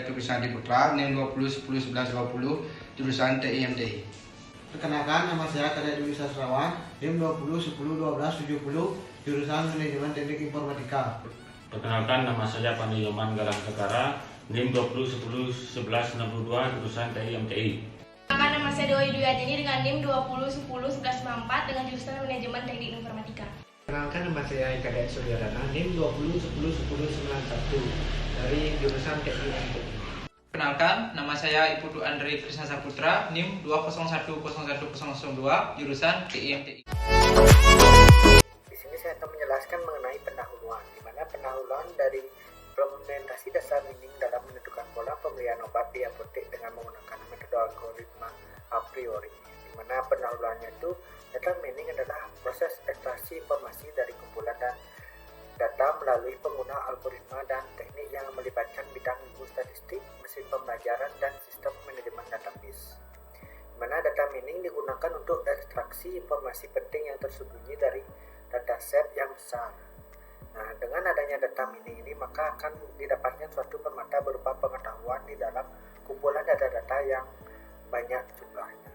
jurusan di Putra, NIM 20101120, jurusan TI/MTI. Perkenalkan, nama saya Karya Dwi Sastrawan, NIM 20101270, jurusan Manajemen Teknik Informatika. Perkenalkan, nama saya Pandi Yoman Galang Segara, NIM 20101162, jurusan TI/MTI. Perkenalkan, nama saya Dewi Duyatini dengan NIM 20101194 dengan jurusan Manajemen Teknik Informatika. Perkenalkan, nama saya Eka Dayat Suryadana, NIM 20101091 dari jurusan TI/MTI. Perkenalkan, nama saya Iputu Andre Krisna Saputra, NIM 201101002, jurusan TI/MTI. Di sini saya akan menjelaskan mengenai pendahuluan, di mana pendahuluan dari implementasi dasar mining dalam menentukan pola pembelian obat di apotek dengan menggunakan metode algoritma a priori. Di mana pendahuluannya itu data mining adalah proses ekstraksi informasi dari kumpulan dan data melalui pengguna algoritma dan teknik yang melibatkan bidang ilmu statistik, mesin pembelajaran, dan sistem manajemen database. Di mana data mining digunakan untuk ekstraksi informasi penting yang tersembunyi dari dataset yang besar. Nah, dengan adanya data mining ini, maka akan didapatkan suatu permata berupa pengetahuan di dalam kumpulan data-data yang banyak jumlahnya.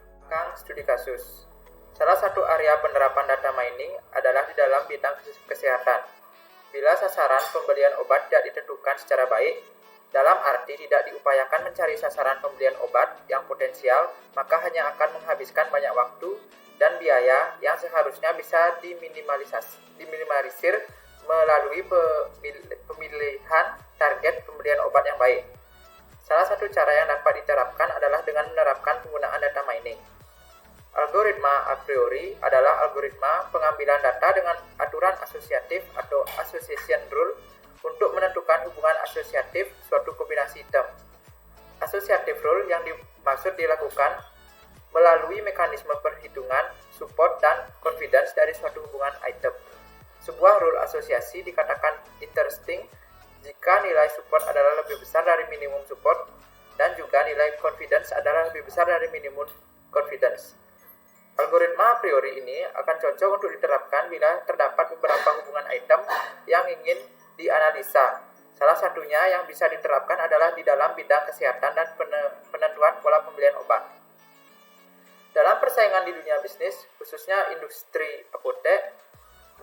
Studi kasus. Salah satu area penerapan data mining adalah di dalam bidang kesehatan. Bila sasaran pembelian obat tidak ditentukan secara baik, dalam arti tidak diupayakan mencari sasaran pembelian obat yang potensial, maka hanya akan menghabiskan banyak waktu dan biaya yang seharusnya bisa diminimalisir melalui pemilihan target pembelian obat yang baik. Salah satu cara yang dapat diterapkan adalah dengan menerapkan penggunaan data mining. Algoritma a priori adalah algoritma pengambilan data dengan aturan asosiatif atau association rule untuk menentukan hubungan asosiatif suatu kombinasi item. Associative rule yang dimaksud dilakukan melalui mekanisme perhitungan, support, dan confidence dari suatu hubungan item. Sebuah rule asosiasi dikatakan interesting jika nilai support adalah lebih besar dari minimum support dan juga nilai confidence adalah lebih besar dari minimum confidence. Algoritma a priori ini akan cocok untuk diterapkan bila terdapat beberapa hubungan item yang ingin dianalisa. Salah satunya yang bisa diterapkan adalah di dalam bidang kesehatan dan penentuan pola pembelian obat. Dalam persaingan di dunia bisnis, khususnya industri apotek,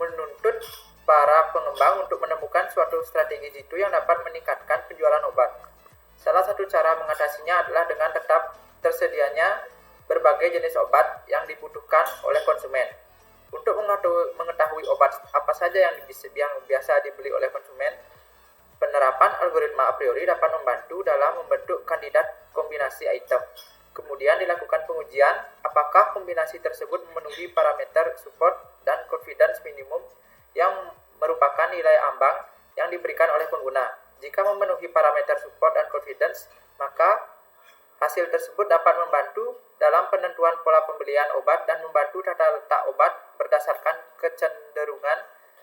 menuntut para pengembang untuk menemukan suatu strategi jitu yang dapat meningkatkan penjualan obat. Salah satu cara mengatasinya adalah dengan tetap tersedianya berbagai jenis obat yang dibutuhkan oleh konsumen. Untuk mengetahui obat apa saja yang biasa dibeli oleh konsumen, penerapan algoritma a priori dapat membantu dalam membentuk kandidat kombinasi item. Kemudian dilakukan pengujian apakah kombinasi tersebut memenuhi parameter support dan confidence minimum yang merupakan nilai ambang yang diberikan oleh pengguna. Jika memenuhi parameter support dan confidence, maka hasil tersebut dapat membantu dalam penentuan pola pembelian obat dan membantu tata letak obat berdasarkan kecenderungan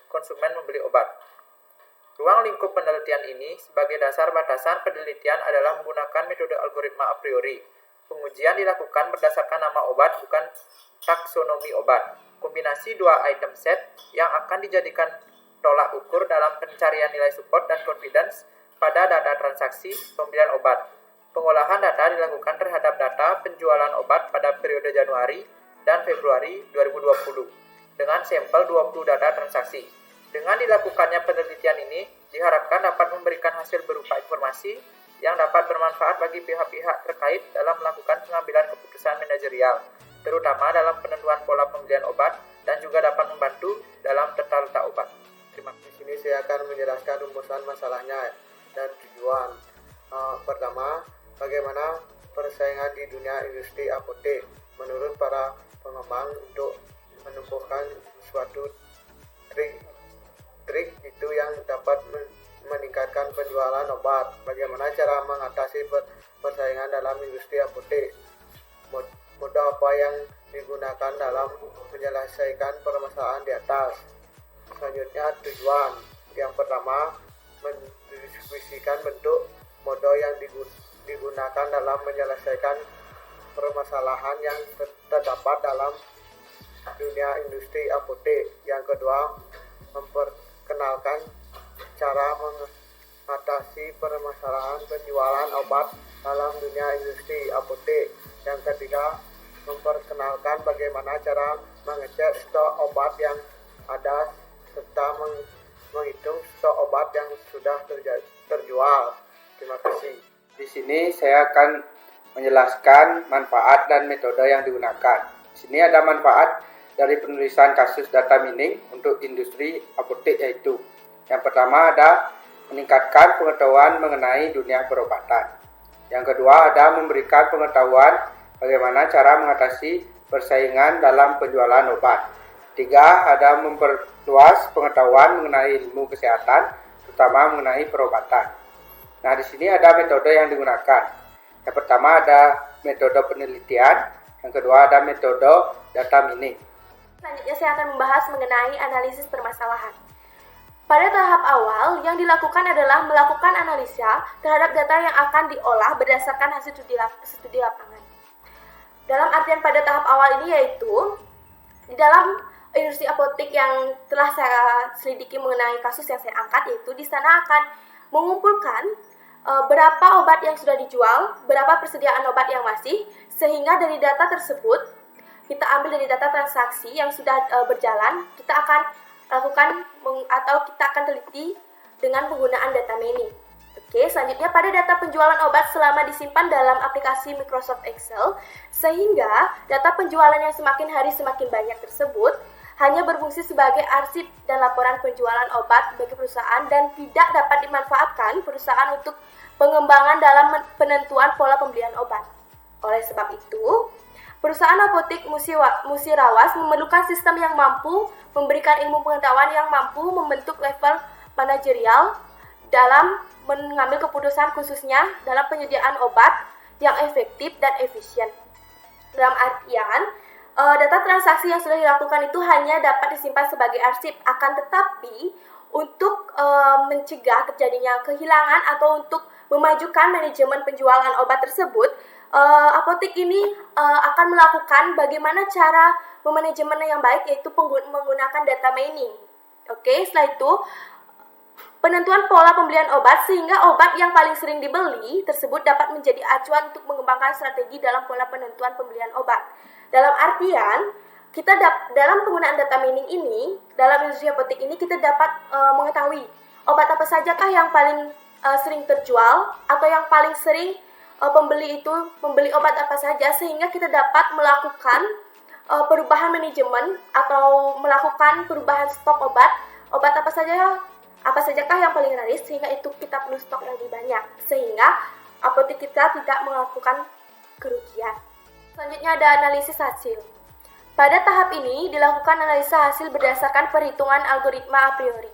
konsumen membeli obat. Ruang lingkup penelitian ini sebagai dasar batasan penelitian adalah menggunakan metode algoritma a priori. Pengujian dilakukan berdasarkan nama obat, bukan taksonomi obat. Kombinasi dua item set yang akan dijadikan tolak ukur dalam pencarian nilai support dan confidence pada data transaksi pembelian obat. Pengolahan data dilakukan terhadap data penjualan obat pada periode Januari dan Februari 2020 dengan sampel 20 data transaksi. Dengan dilakukannya penelitian ini, diharapkan dapat memberikan hasil berupa informasi yang dapat bermanfaat bagi pihak-pihak terkait dalam melakukan pengambilan keputusan manajerial, terutama dalam penentuan pola pembelian obat dan juga dapat membantu dalam tata letak obat. Terima kasih. Di sini saya akan menjelaskan rumusan masalahnya dan tujuan. Pertama, bagaimana persaingan di dunia industri apotek menurut para pengembang untuk menemukan suatu trik itu yang dapat meningkatkan penjualan obat. Bagaimana cara mengatasi persaingan dalam industri apotek? Modal apa yang digunakan dalam menyelesaikan permasalahan di atas? Selanjutnya tujuan. Yang pertama, mendiskusikan bentuk modal yang digunakan dalam menyelesaikan permasalahan yang terdapat dalam dunia industri apotek. Yang kedua, memperkenalkan cara mengatasi permasalahan penjualan obat dalam dunia industri apotek. Yang ketiga, memperkenalkan bagaimana cara mengecek stok obat yang ada serta menghitung stok obat yang sudah terjual. Terima kasih. Di sini saya akan menjelaskan manfaat dan metode yang digunakan. Di sini ada manfaat dari penulisan kasus data mining untuk industri apotek, yaitu yang pertama ada meningkatkan pengetahuan mengenai dunia perobatan. Yang kedua ada memberikan pengetahuan bagaimana cara mengatasi persaingan dalam penjualan obat. Tiga, ada memperluas pengetahuan mengenai ilmu kesehatan, terutama mengenai perobatan. Nah, di sini ada metode yang digunakan. Yang pertama ada metode penelitian, yang kedua ada metode data mining. Selanjutnya saya akan membahas mengenai analisis permasalahan. Pada tahap awal, yang dilakukan adalah melakukan analisa terhadap data yang akan diolah berdasarkan hasil studi lapangan. Dalam artian pada tahap awal ini yaitu, di dalam industri apotek yang telah saya selidiki mengenai kasus yang saya angkat, yaitu di sana akan mengumpulkan berapa obat yang sudah dijual, berapa persediaan obat yang masih, sehingga dari data tersebut, kita ambil dari data transaksi yang sudah berjalan, kita akan lakukan atau kita akan teliti dengan penggunaan data mining. Oke, selanjutnya pada data penjualan obat selama disimpan dalam aplikasi Microsoft Excel, sehingga data penjualan yang semakin hari semakin banyak tersebut hanya berfungsi sebagai arsip dan laporan penjualan obat bagi perusahaan dan tidak dapat dimanfaatkan perusahaan untuk pengembangan dalam penentuan pola pembelian obat. Oleh sebab itu, perusahaan apotek Musirawas memerlukan sistem yang mampu memberikan ilmu pengetahuan yang mampu membentuk level manajerial dalam mengambil keputusan khususnya dalam penyediaan obat yang efektif dan efisien. Dalam artian, data transaksi yang sudah dilakukan itu hanya dapat disimpan sebagai arsip, akan tetapi untuk mencegah terjadinya kehilangan atau untuk memajukan manajemen penjualan obat tersebut, apotek ini akan melakukan bagaimana cara memanajemen yang baik, yaitu menggunakan data mining. Oke, setelah itu penentuan pola pembelian obat sehingga obat yang paling sering dibeli tersebut dapat menjadi acuan untuk mengembangkan strategi dalam pola penentuan pembelian obat. Dalam artian, kita dalam penggunaan data mining ini, dalam industri apotek ini kita dapat mengetahui obat apa sajakah yang paling sering terjual atau yang paling sering pembeli itu membeli obat apa saja, sehingga kita dapat melakukan perubahan manajemen atau melakukan perubahan stok obat apa sajakah yang paling laris, sehingga itu kita perlu stok yang lebih banyak sehingga apotek kita tidak melakukan kerugian. Selanjutnya ada analisis hasil. Pada tahap ini dilakukan analisa hasil berdasarkan perhitungan algoritma a priori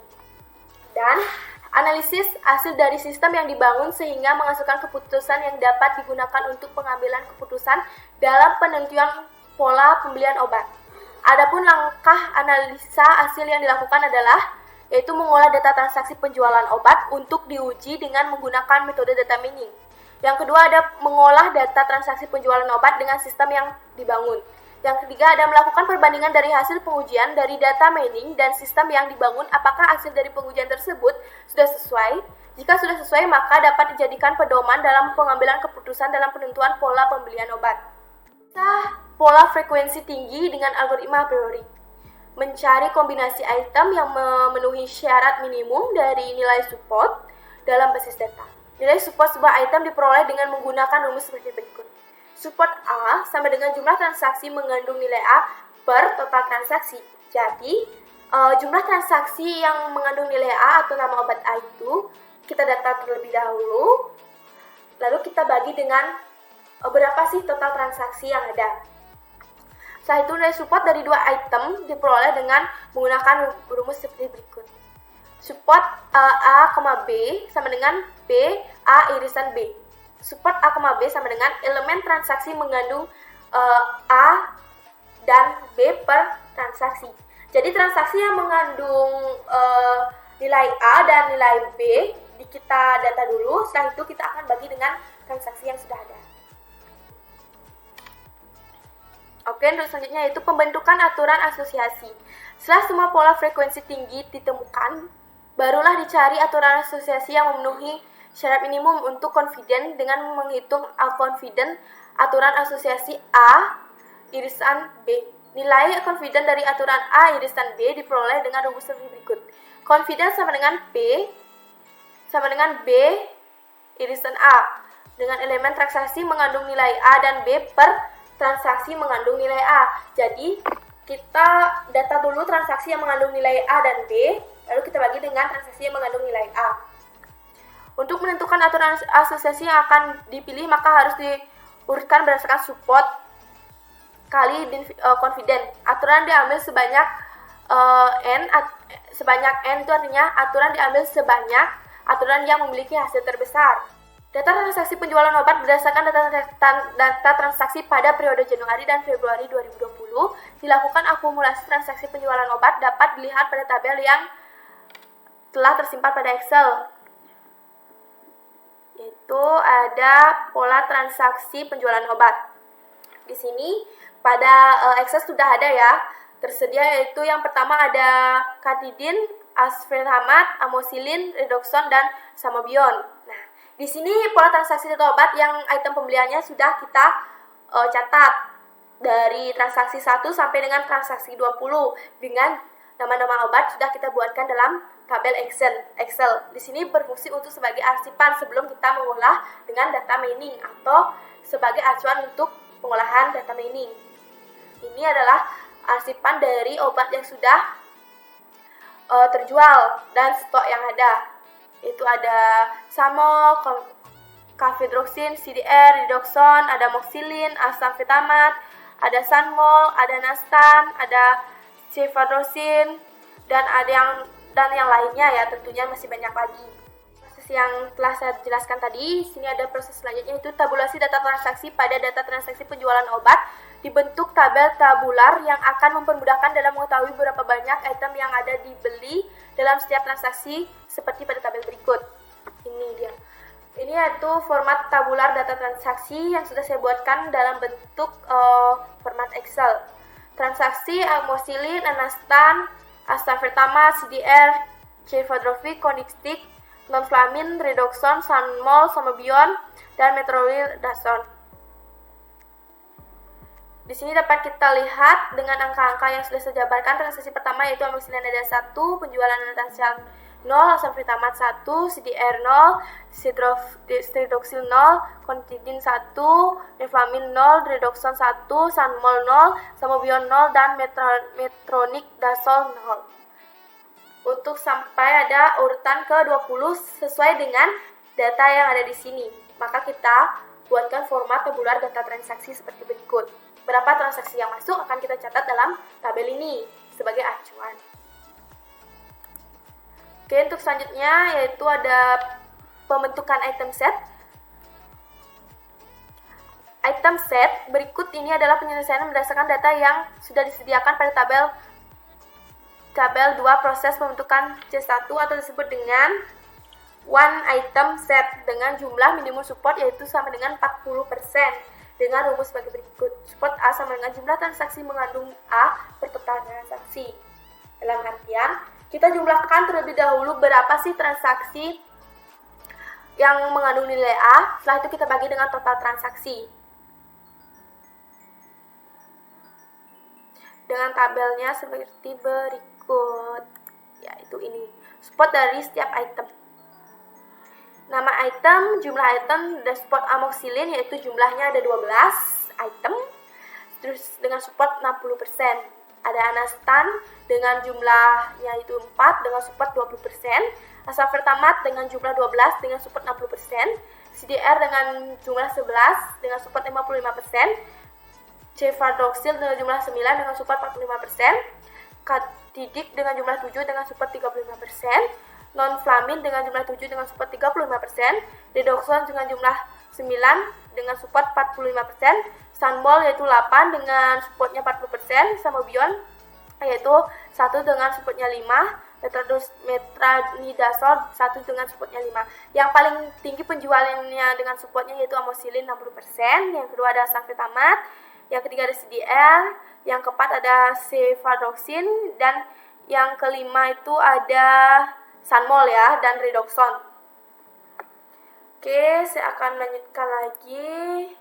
dan analisis hasil dari sistem yang dibangun sehingga menghasilkan keputusan yang dapat digunakan untuk pengambilan keputusan dalam penentuan pola pembelian obat. Adapun langkah analisa hasil yang dilakukan adalah yaitu mengolah data transaksi penjualan obat untuk diuji dengan menggunakan metode data mining. Yang kedua ada mengolah data transaksi penjualan obat dengan sistem yang dibangun. Yang ketiga ada melakukan perbandingan dari hasil pengujian dari data mining dan sistem yang dibangun, apakah hasil dari pengujian tersebut sudah sesuai. Jika sudah sesuai, maka dapat dijadikan pedoman dalam pengambilan keputusan dalam penentuan pola pembelian obat. Pola frekuensi tinggi dengan algoritma a priori. Mencari kombinasi item yang memenuhi syarat minimum dari nilai support dalam basis data. Nilai support sebuah item diperoleh dengan menggunakan rumus seperti berikut. Support A sama dengan jumlah transaksi mengandung nilai A per total transaksi. Jadi, jumlah transaksi yang mengandung nilai A atau nama obat A itu kita data terlebih dahulu, lalu kita bagi dengan berapa sih total transaksi yang ada. Setelah itu nilai support dari dua item diperoleh dengan menggunakan rumus seperti berikut. Support A, B sama dengan B, A irisan B. Support A, B sama dengan elemen transaksi mengandung A dan B per transaksi. Jadi transaksi yang mengandung nilai A dan nilai B kita data dulu, setelah itu kita akan bagi dengan transaksi yang sudah ada. Oke, untuk selanjutnya yaitu pembentukan aturan asosiasi. Setelah semua pola frekuensi tinggi ditemukan Barulah dicari aturan asosiasi yang memenuhi syarat minimum untuk confident dengan menghitung confident aturan asosiasi A irisan B. Nilai confident dari aturan A irisan B diperoleh dengan rumus seperti berikut. Confident sama dengan B irisan A dengan elemen transaksi mengandung nilai A dan B per transaksi mengandung nilai A. Jadi kita data dulu transaksi yang mengandung nilai A dan B, lalu kita bagi dengan transaksi yang mengandung nilai A. Untuk menentukan aturan asosiasi yang akan dipilih, maka harus diurutkan berdasarkan support kali confident. Aturan diambil sebanyak N itu artinya aturan diambil sebanyak aturan yang memiliki hasil terbesar. Data transaksi penjualan obat berdasarkan data transaksi pada periode Januari dan Februari 2020 dilakukan akumulasi transaksi penjualan obat dapat dilihat pada tabel yang telah tersimpan pada Excel. Yaitu ada pola transaksi penjualan obat. Di sini pada Excel sudah ada ya, tersedia, yaitu yang pertama ada Katidin, Asfenhamat, Amoxicillin, Redoxon, dan Sanmobion. Nah, di sini pola transaksi data obat yang item pembeliannya sudah kita catat dari transaksi 1 sampai dengan transaksi 20 dengan nama-nama obat sudah kita buatkan dalam tabel Excel. Di sini berfungsi untuk sebagai arsipan sebelum kita mengolah dengan data mining atau sebagai acuan untuk pengolahan data mining. Ini adalah arsipan dari obat yang sudah terjual dan stok yang ada. Itu ada Samol, Cavedroxin, CDR, Redoxon, ada Amoxicillin, Acetaminophen, ada Sanmol, ada Nastan, ada Cefadroxin, dan yang lainnya ya, tentunya masih banyak lagi. Proses yang telah saya jelaskan tadi, sini ada proses selanjutnya, yaitu tabulasi data transaksi. Pada data transaksi penjualan obat dibentuk tabel tabular yang akan mempermudahkan dalam mengetahui berapa banyak item yang ada dibeli dalam setiap transaksi seperti pada tabel berikut. Ini dia. Ini yaitu format tabular data transaksi yang sudah saya buatkan dalam bentuk format Excel. Transaksi Amoxicillin, Anastan, Acetaminophen, CDR, Cefadroxil, Conixtic, Nonflamin, Redoxon, Sanmol, Sanmobion, dan Metronidazole. Di sini dapat kita lihat dengan angka-angka yang sudah saya jabarkan. Transaksi pertama yaitu Amoxicillin ada 1, penjualan Natansial 0, Acetaminophen 1, CDR 0, Redoxil 0, Conitidin 1, Nonflamin 0, Redoxon 1, Sanmol 0, Sanmobion 0, dan Metronidazole 0. Untuk sampai ada urutan ke-20 sesuai dengan data yang ada di sini. Maka kita buatkan format tabular data transaksi seperti berikut. Berapa transaksi yang masuk akan kita catat dalam tabel ini sebagai acuan. Oke, untuk selanjutnya yaitu ada pembentukan item set. Item set berikut ini adalah penyelesaian berdasarkan data yang sudah disediakan pada tabel 2 proses pembentukan C1 atau disebut dengan one item set dengan jumlah minimum support yaitu sama dengan 40% dengan rumus sebagai berikut. Support A sama dengan jumlah transaksi mengandung A per total transaksi. Dalam artian, kita jumlahkan terlebih dahulu berapa sih transaksi yang mengandung nilai A, setelah itu kita bagi dengan total transaksi. Dengan tabelnya seperti berikut, yaitu ini. Support dari setiap item. Nama item, jumlah item, dan support Amoxicillin yaitu jumlahnya ada 12 item. Terus dengan support 60%. Ada Anastan dengan jumlahnya itu 4 dengan support 20%. Acetaminophen dengan jumlah 12 dengan support 60%. CDR dengan jumlah 11 dengan support 55%. Cefadroxil dengan jumlah 9 dengan support 45%. Katidik dengan jumlah 7 dengan support 35%. Nonflamin dengan jumlah 7 dengan support 35%, Redoxon dengan jumlah 9 dengan support 45%, Sanmol yaitu 8 dengan supportnya 40%, Sanmobion yaitu 1 dengan supportnya 5, Metronidazole 1 dengan supportnya 5. Yang paling tinggi penjualannya dengan supportnya yaitu Amoxicillin 60%, yang kedua ada Acetaminophen, yang ketiga ada CDR, yang keempat ada Cefadroxin, dan yang kelima itu ada Sanmol ya, dan Redoxon. Oke, saya akan melanjutkan lagi.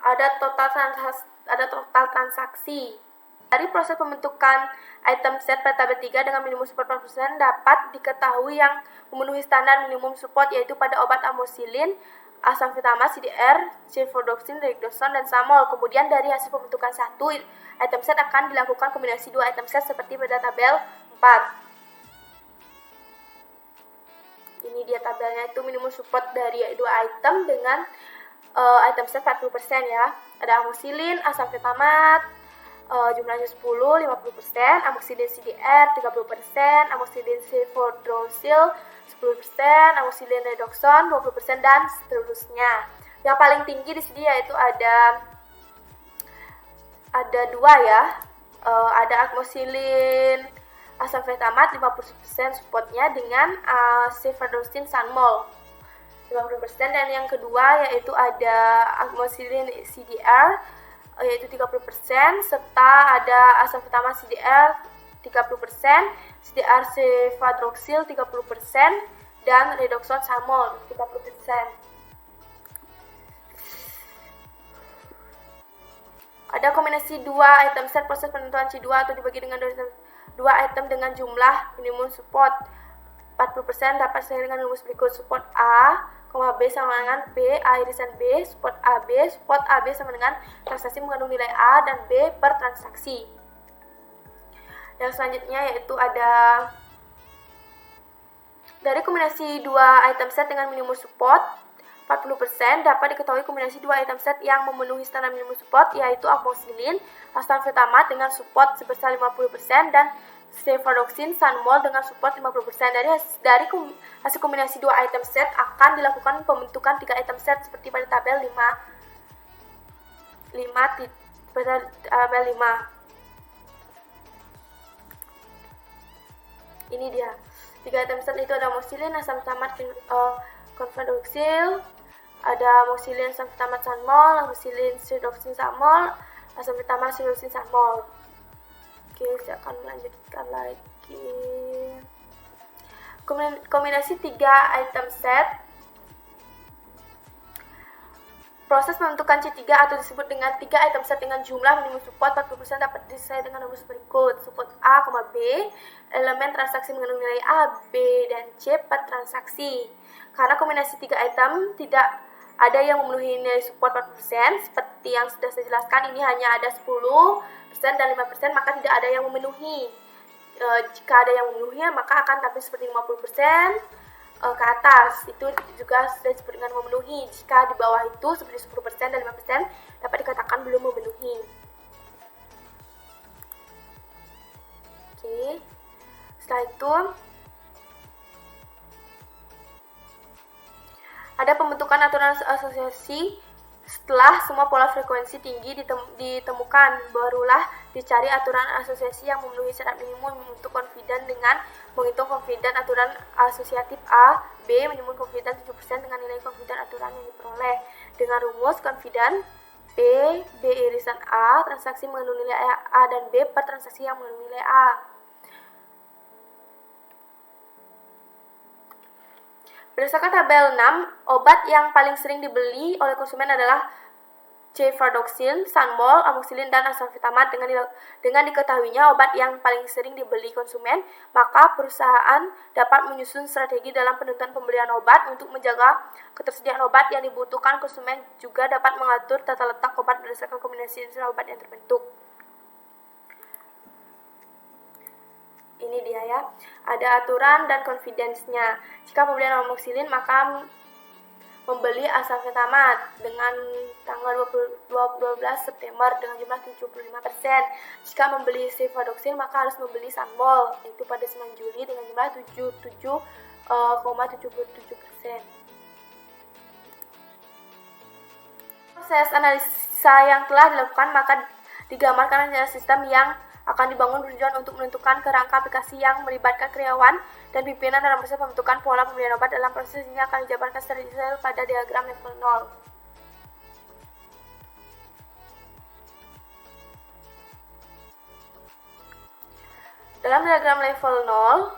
Ada total transaksi. Dari proses pembentukan item set pada tabel 3 dengan minimum support 40% dapat diketahui yang memenuhi standar minimum support, yaitu pada obat amoxicillin, asam fetamat, CDR, ceftriaxone, Redoxon, dan Sanmol. Kemudian dari hasil pembentukan satu item set akan dilakukan kombinasi dua item set seperti pada tabel 4. Ini dia tabelnya, itu minimum support dari dua item dengan item set 40% ya. Ada amoxicillin, asam fetamat, jumlahnya 10, 50%, amoxicillin CDR 30%, amoxicillin ceftriaxone 10%, amoxicillin Redoxon 20%, dan seterusnya. Yang paling tinggi di sini yaitu ada dua ya. Ada amoxicillin asam fetamat 50% supportnya dengan ceftriaxone Sanmol 50%, dan yang kedua yaitu ada amoxicillin CDR yaitu 30%, serta ada asam fetamat CDR 30%, CDR cefadroxil 30%, dan Redoxon Sanmol 30%. Ada kombinasi dua item set proses penentuan C2 atau dibagi dengan dua item dengan jumlah minimum support 40% dapat sesuai dengan rumus berikut. Support A, B sama dengan B, A irisan B, support AB sama dengan transaksi mengandung nilai A dan B per transaksi. Yang selanjutnya yaitu ada dari kombinasi dua item set dengan minimum support 40% dapat diketahui kombinasi dua item set yang memenuhi standar minimum support, yaitu amoxicillin, asam fetamat dengan support sebesar 50% dan ceftriaxone Sanmol dengan support 50%. Dari hasil kombinasi dua item set akan dilakukan pembentukan 3 item set seperti pada tabel 5. Ini dia. 3 item set itu ada amoxicillin, asam fetamat, ceftriaxone, ada amoxicillin, asam fetamat, Sanmol, amoxicillin, ceftriaxone, Sanmol, asam fetamat, ceftriaxone, Sanmol. Oke, saya akan melanjutkan lagi. Kombinasi 3 item set. Proses pembentukan C3 atau disebut dengan 3 item set dengan jumlah minimum support 40% dapat diselesaikan dengan rumus berikut. Support A, B, elemen transaksi mengandung nilai A, B, dan C per transaksi. Karena kombinasi 3 item tidak ada yang memenuhi nilai support 40%, seperti yang sudah saya jelaskan, ini hanya ada 10% dan 5%, maka tidak ada yang memenuhi. Jika ada yang memenuhi, maka akan tampil seperti 50% ke atas. Itu juga sudah disebut dengan memenuhi. Jika di bawah itu seperti 10% dan 5% dapat dikatakan belum memenuhi. Oke. Setelah itu ada pembentukan aturan asosiasi. Setelah semua pola frekuensi tinggi ditemukan, barulah dicari aturan asosiasi yang memenuhi syarat minimum untuk confident dengan menghitung confident aturan asosiatif A, B, minimum confident 7% dengan nilai confident aturan yang diperoleh. Dengan rumus confident B irisan A, transaksi mengandung nilai A dan B per transaksi yang mengandung nilai A. Berdasarkan tabel 6, obat yang paling sering dibeli oleh konsumen adalah ceftriaxone, Sanmol, amoxicillin, dan asam fetamat. Dengan diketahuinya obat yang paling sering dibeli konsumen, maka perusahaan dapat menyusun strategi dalam penentuan pembelian obat untuk menjaga ketersediaan obat yang dibutuhkan. Konsumen juga dapat mengatur tata letak obat berdasarkan kombinasi obat yang terbentuk. Ini dia ya, ada aturan dan confidence-nya. Jika pembelian amoxicillin, maka membeli asam fetamat dengan tanggal 12 September dengan jumlah 75%. Jika membeli ceftriaxone, maka harus membeli Sanmol, yaitu pada 9 Juli dengan jumlah 77,77%. Proses analisa yang telah dilakukan maka digambarkan dengan sistem yang akan dibangun bertujuan untuk menentukan kerangka aplikasi yang melibatkan karyawan dan pimpinan dalam proses pembentukan pola pembelian obat. Dalam proses ini akan dijabarkan secara detail pada diagram level 0. Dalam diagram level 0,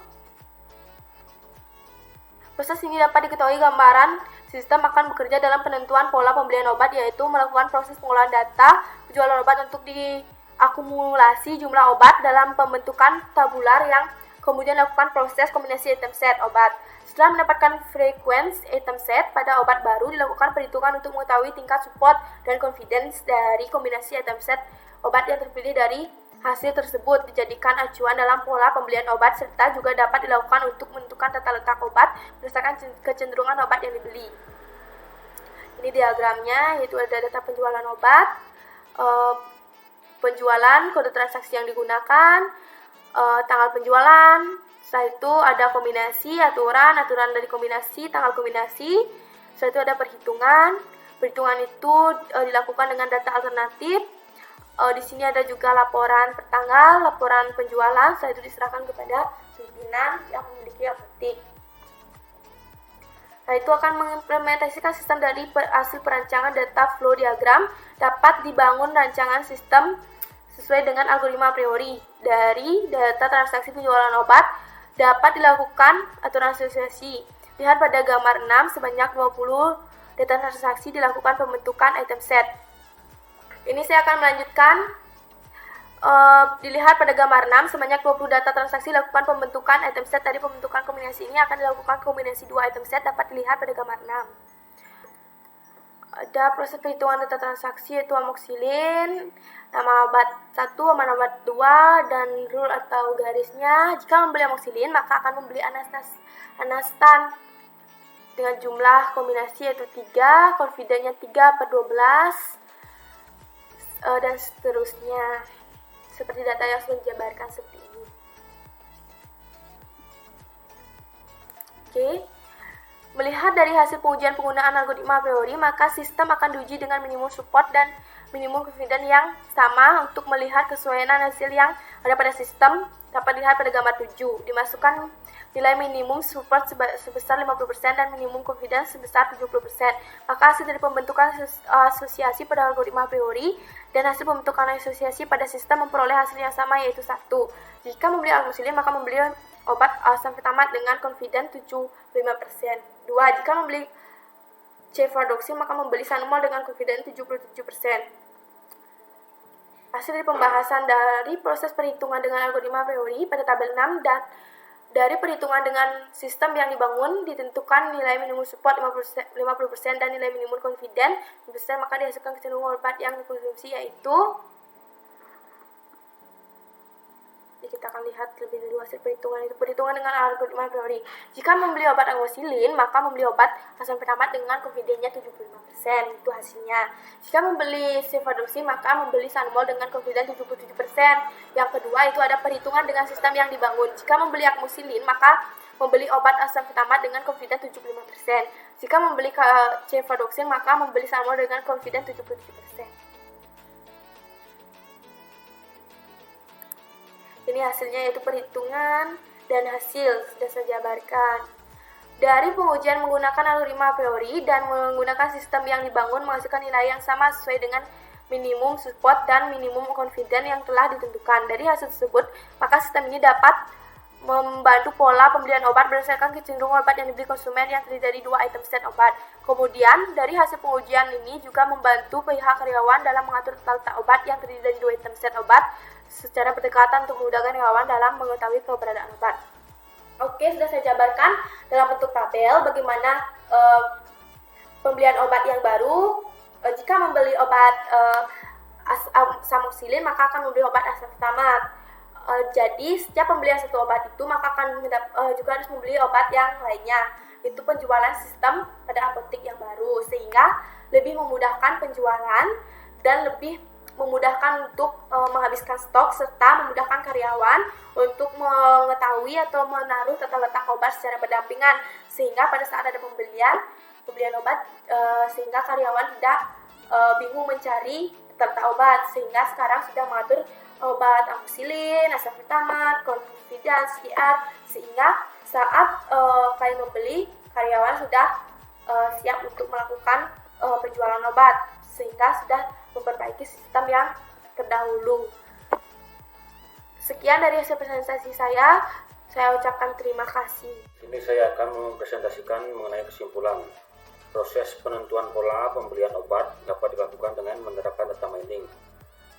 proses ini dapat diketahui gambaran sistem akan bekerja dalam penentuan pola pembelian obat, yaitu melakukan proses pengolahan data penjualan obat untuk diakumulasi jumlah obat dalam pembentukan tabular yang kemudian lakukan proses kombinasi item set obat. Setelah mendapatkan frekuensi item set pada obat baru, dilakukan perhitungan untuk mengetahui tingkat support dan confidence dari kombinasi item set obat yang terpilih. Dari hasil tersebut dijadikan acuan dalam pola pembelian obat, serta juga dapat dilakukan untuk menentukan tata letak obat berdasarkan kecenderungan obat yang dibeli. Ini diagramnya, yaitu ada data penjualan obat, penjualan, kode transaksi yang digunakan, tanggal penjualan. Setelah itu ada kombinasi, aturan dari kombinasi, tanggal kombinasi. Setelah itu ada perhitungan. Perhitungan itu dilakukan dengan data alternatif. Di sini ada juga laporan per tanggal, laporan penjualan. Setelah itu diserahkan kepada pimpinan yang memiliki apotek. Nah, itu akan mengimplementasikan sistem dari hasil perancangan data flow diagram. Dapat dibangun rancangan sistem sesuai dengan algoritma a priori. Dari data transaksi penjualan obat dapat dilakukan aturan asosiasi. Lihat pada gambar 6, sebanyak 20 data transaksi dilakukan pembentukan item set. Ini saya akan melanjutkan. Dilihat pada gambar 6, sebanyak 20 data transaksi dilakukan pembentukan item set. Tadi pembentukan kombinasi ini akan dilakukan kombinasi 2 item set, dapat dilihat pada gambar 6. Ada proses perhitungan data transaksi, yaitu amoxicillin, nama obat 1, nama obat 2, dan rule atau garisnya. Jika membeli amoxicillin, maka akan membeli anastan dengan jumlah kombinasi yaitu 3, confidentnya 3/12, dan seterusnya, seperti data yang sudah dijabarkan seperti ini. Oke. Melihat dari hasil pengujian penggunaan algoritma a priori, maka sistem akan diuji dengan minimum support dan minimum confidence yang sama. Untuk melihat kesesuaian hasil yang ada pada sistem, dapat dilihat pada gambar 7. Dimasukkan nilai minimum support sebesar 50% dan minimum confidence sebesar 70%. Maka hasil dari pembentukan asosiasi pada algoritma a priori dan hasil pembentukan asosiasi pada sistem memperoleh hasil yang sama, yaitu 1. Jika membeli amoxicillin, maka membeli obat asam fetamat dengan confidence 75%. 2. Jika membeli cefadroxil, maka membeli sanomol dengan confidence 77%. Hasil dari pembahasan dari proses perhitungan dengan algoritma a priori pada tabel 6 dan dari perhitungan dengan sistem yang dibangun, ditentukan nilai minimum support 50% dan nilai minimum confidence besar, maka dihasilkan kecenderungan obat yang dikonsumsi, yaitu kita akan lihat lebih dulu hasil perhitungan itu. Perhitungan dengan algoritma a priori. Jika membeli obat amoxicillin, maka membeli obat asam fetamat dengan confidence-nya 75%. Itu hasilnya. Jika membeli cefadroxil, maka membeli sanomol dengan confidence 77%. Yang kedua itu ada perhitungan dengan sistem yang dibangun. Jika membeli amoxicillin, maka membeli obat asam fetamat dengan confidence 75%. Jika membeli cefadroxil, maka membeli sanomol dengan confidence 77%. Ini hasilnya, yaitu perhitungan dan hasil sudah saya jabarkan. Dari pengujian menggunakan algoritma a priori dan menggunakan sistem yang dibangun menghasilkan nilai yang sama sesuai dengan minimum support dan minimum confidence yang telah ditentukan. Dari hasil tersebut, maka sistem ini dapat membantu pola pembelian obat berdasarkan kecenderungan obat yang dibeli konsumen yang terdiri dari 2 item set obat. Kemudian, dari hasil pengujian ini juga membantu pihak karyawan dalam mengatur tata letak obat yang terdiri dari 2 item set obat secara berdekatan untuk memudahkan karyawan dalam mengetahui keberadaan obat. Oke, sudah saya jabarkan dalam bentuk tabel bagaimana pembelian obat yang baru. Jika membeli obat amoxicillin, maka akan membeli obat asam fetamat. Jadi setiap pembelian satu obat itu, maka akan juga harus membeli obat yang lainnya. Itu penjualan sistem pada apotek yang baru, sehingga lebih memudahkan penjualan dan lebih memudahkan untuk menghabiskan stok, serta memudahkan karyawan untuk mengetahui atau menaruh tata letak obat secara berdampingan, sehingga pada saat ada pembelian obat, sehingga karyawan tidak bingung mencari tata letak obat, sehingga sekarang sudah mengatur obat amoxicillin, asam fetamat, confidence, DR, sehingga saat kalian membeli, karyawan sudah siap untuk melakukan penjualan obat, sehingga sudah memperbaiki sistem yang terdahulu. Sekian dari hasil presentasi saya ucapkan terima kasih. Ini saya akan mempresentasikan mengenai kesimpulan. Proses penentuan pola pembelian obat dapat dilakukan dengan menerapkan data mining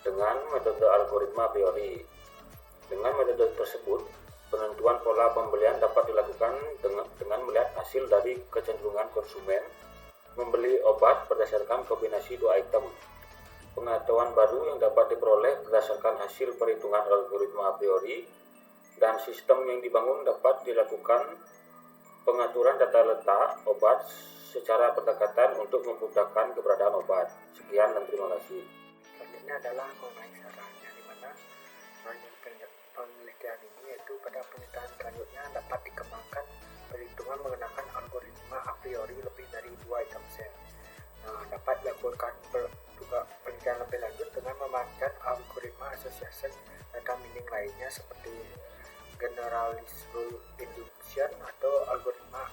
dengan metode algoritma a priori. Dengan metode tersebut, penentuan pola pembelian dapat dilakukan dengan melihat hasil dari kecenderungan konsumen membeli obat berdasarkan kombinasi dua item. Pengetahuan baru yang dapat diperoleh berdasarkan hasil perhitungan algoritma a priori dan sistem yang dibangun dapat dilakukan pengaturan data letak obat secara berdekatan untuk memudahkan keberadaan obat. Sekian dan terima kasih. Selanjutnya adalah mengenai sarannya, di mana penelitian ini yaitu pada penelitian selanjutnya dapat dikembangkan perhitungan menggunakan algoritma a priori lebih dari 2 item sel. Dapat dilakukan juga penelitian lebih lanjut dengan memanfaatkan algoritma association data mining lainnya seperti generalizable induction atau algoritma